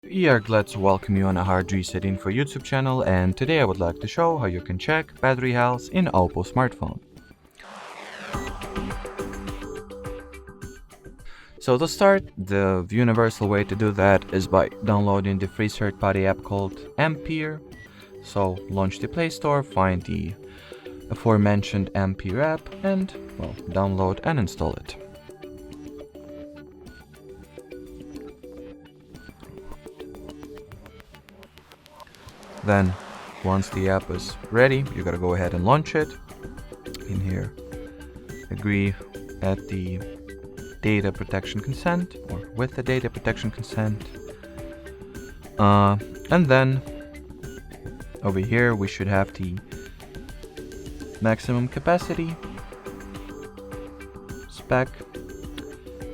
We are glad to welcome you on a HardReset.Info YouTube channel, and today I would like to show how you can check battery health in Oppo smartphone. So to start, the universal way to do that is by downloading the free third-party app called Ampere. So launch the Play Store, find the aforementioned Ampere app, and download and install it. Then, once the app is ready, you gotta go ahead and launch it. In here, agree at the data protection consent, or with the data protection consent. And then, over here, we should have the maximum capacity spec.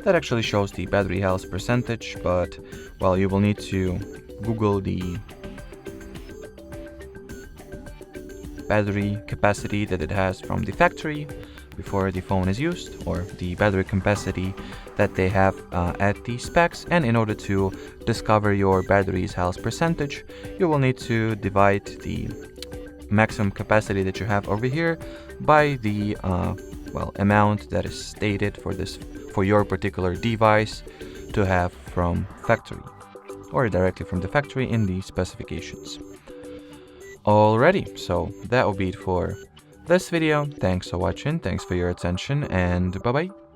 That actually shows the battery health percentage, but, well, you will need to Google the battery capacity that it has from the factory before the phone is used, or the battery capacity that they have at the specs. And in order to discover your battery's health percentage, you will need to divide the maximum capacity that you have over here by the amount that is stated for your particular device to have from factory, or directly from the factory in the specifications. Alrighty, so that will be it for this video. Thanks for watching, thanks for your attention, and bye bye.